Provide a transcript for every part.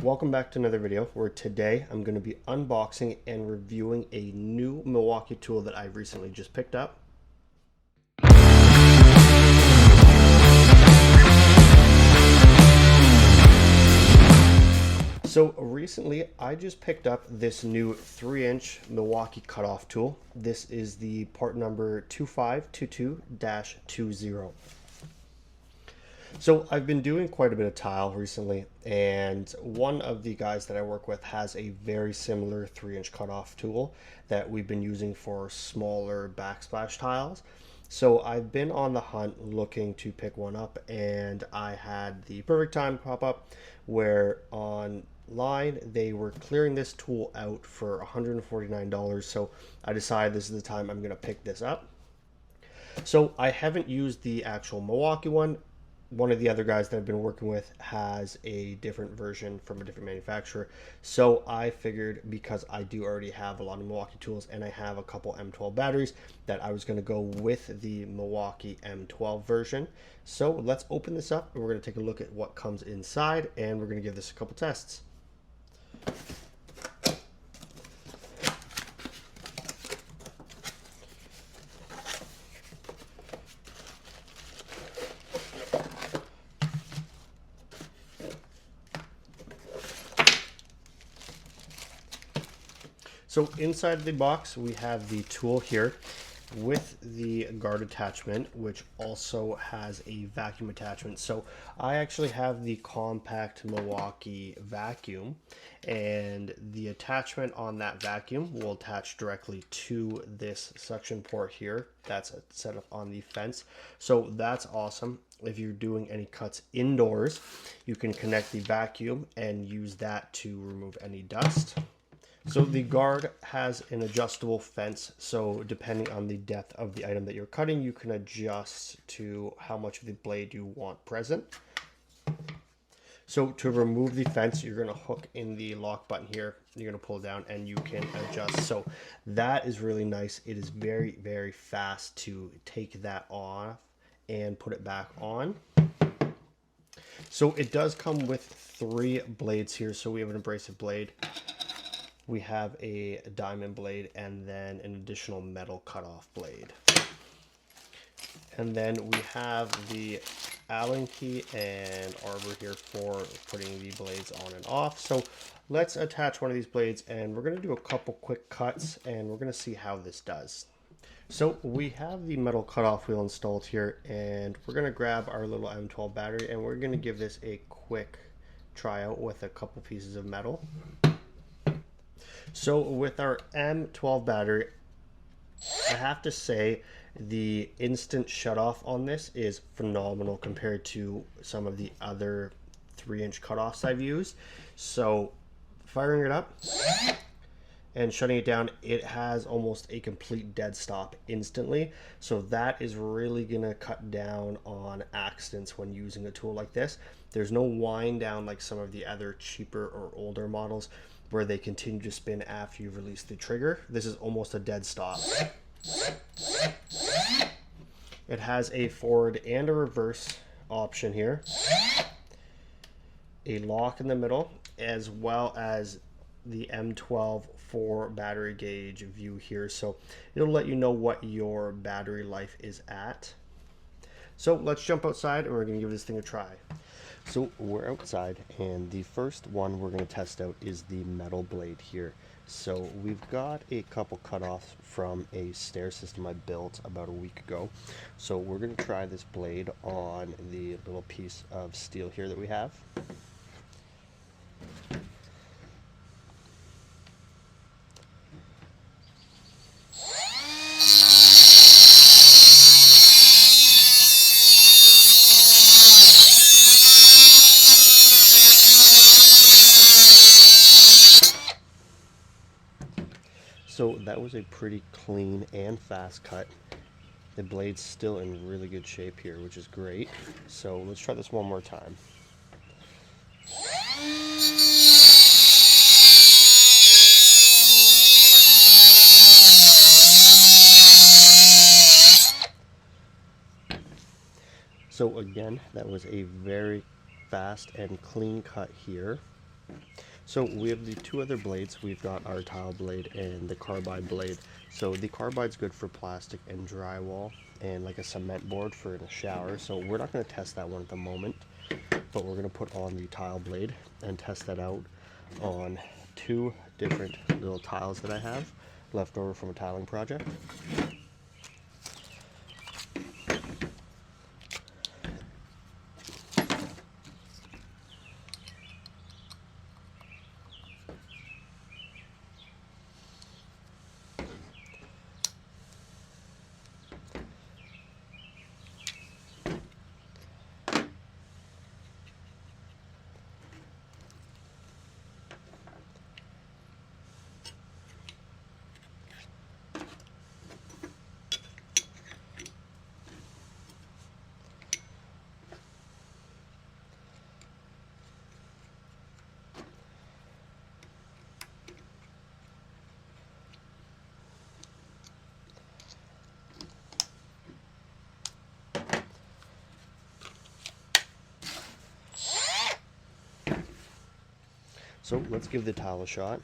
Welcome back to another video where today I'm going to be unboxing and reviewing a new Milwaukee tool that I recently just picked up. So recently I just picked up this new 3-inch Milwaukee cutoff tool. This is the part number 2522-20. So I've been doing quite a bit of tile recently, and one of the guys that I work with has a very similar 3-inch cutoff tool that we've been using for smaller backsplash tiles. So I've been on the hunt looking to pick one up, and I had the perfect time pop up where online they were clearing this tool out for $149. So I decided this is the time I'm going to pick this up. So I haven't used the actual Milwaukee one. One of the other guys that I've been working with has a different version from a different manufacturer. So I figured, because I do already have a lot of Milwaukee tools and I have a couple M12 batteries, that I was going to go with the Milwaukee M12 version. So let's open this up and we're going to take a look at what comes inside, and we're going to give this a couple tests. So inside the box, we have the tool here with the guard attachment, which also has a vacuum attachment. So I actually have the compact Milwaukee vacuum, and the attachment on that vacuum will attach directly to this suction port here that's set up on the fence. So that's awesome. If you're doing any cuts indoors, you can connect the vacuum and use that to remove any dust. So the guard has an adjustable fence, so depending on the depth of the item that you're cutting, you can adjust to how much of the blade you want present. So to remove the fence, you're going to hook in the lock button here. You're going to pull it down and you can adjust. So that is really nice. It is very, very fast to take that off and put it back on. So it does come with 3 blades here. So we have an abrasive blade, we have a diamond blade, and then an additional metal cutoff blade. And then we have the Allen key and arbor here for putting the blades on and off. So let's attach one of these blades, and we're going to do a couple quick cuts, and we're going to see how this does. So we have the metal cutoff wheel installed here, and we're going to grab our little M12 battery, and we're going to give this a quick try out with a couple pieces of metal. So with our M12 battery, I have to say the instant shutoff on this is phenomenal compared to some of the other 3-inch cutoffs I've used. So firing it up and shutting it down, it has almost a complete dead stop instantly. So that is really gonna cut down on accidents when using a tool like this. There's no wind down like some of the other cheaper or older models where they continue to spin after you've released the trigger. This is almost a dead stop. It has a forward and a reverse option here, a lock in the middle, as well as the M12 for battery gauge view here. So it'll let you know what your battery life is at. So let's jump outside and we're going to give this thing a try. So we're outside, and the first one we're going to test out is the metal blade here. So we've got a couple cutoffs from a stair system I built about a week ago. So we're going to try this blade on the little piece of steel here that we have. So that was a pretty clean and fast cut. The blade's still in really good shape here, which is great. So let's try this one more time. So again, that was a very fast and clean cut here. So we have the two other blades. We've got our tile blade and the carbide blade. So the carbide's good for plastic and drywall and like a cement board for in a shower. So we're not going to test that one at the moment, but we're going to put on the tile blade and test that out on two different little tiles that I have left over from a tiling project. So let's give the tile a shot.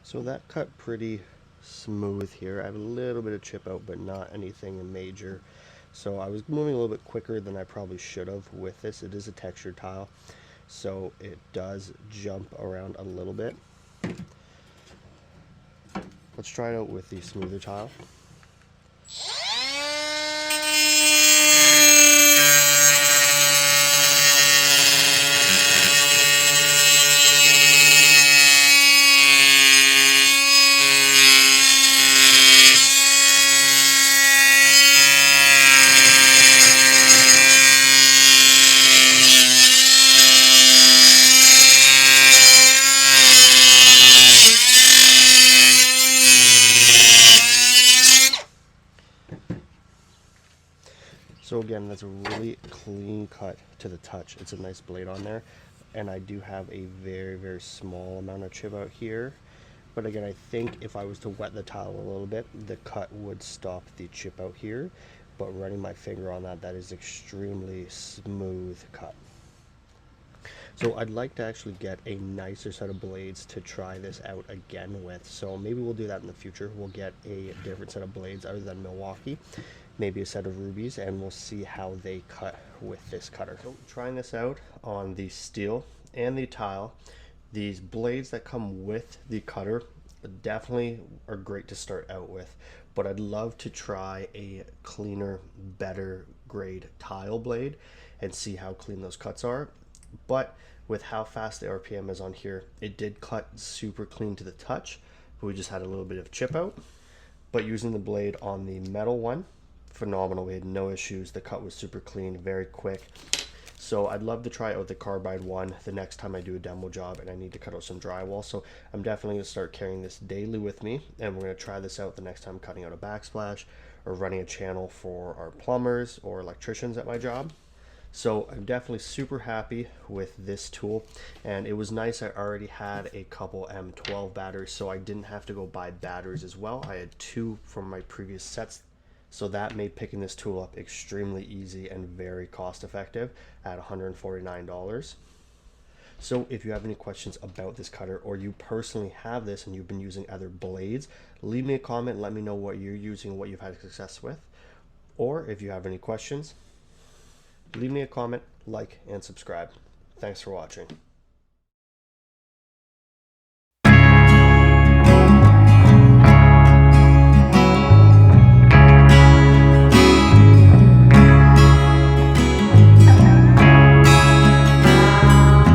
So that cut pretty smooth here. I have a little bit of chip out, but not anything major. So I was moving a little bit quicker than I probably should have with this. It is a textured tile, so it does jump around a little bit. Let's try it out with the smoother tile. So again, that's a really clean cut to the touch. It's a nice blade on there. And I do have a very, very small amount of chip out here. But again, I think if I was to wet the tile a little bit, the cut would stop the chip out here. But running my finger on that, that is extremely smooth cut. So I'd like to actually get a nicer set of blades to try this out again with. So maybe we'll do that in the future. We'll get a different set of blades other than Milwaukee, maybe a set of rubies, and we'll see how they cut with this cutter. So trying this out on the steel and the tile, these blades that come with the cutter definitely are great to start out with, but I'd love to try a cleaner, better grade tile blade and see how clean those cuts are. But with how fast the RPM is on here, it did cut super clean to the touch, but we just had a little bit of chip out. But using the blade on the metal one, phenomenal. We had no issues. The cut was super clean, very quick. So I'd love to try out the carbide one the next time I do a demo job and I need to cut out some drywall. So I'm definitely going to start carrying this daily with me, and we're going to try this out the next time cutting out a backsplash or running a channel for our plumbers or electricians at my job. So I'm definitely super happy with this tool, and it was nice. I already had a couple M12 batteries, so I didn't have to go buy batteries as well. I had two from my previous sets, so that made picking this tool up extremely easy and very cost effective at $149. So if you have any questions about this cutter, or you personally have this and you've been using other blades, leave me a comment, let me know what you're using, what you've had success with. Or if you have any questions, leave me a comment, like, and subscribe. Thanks for watching.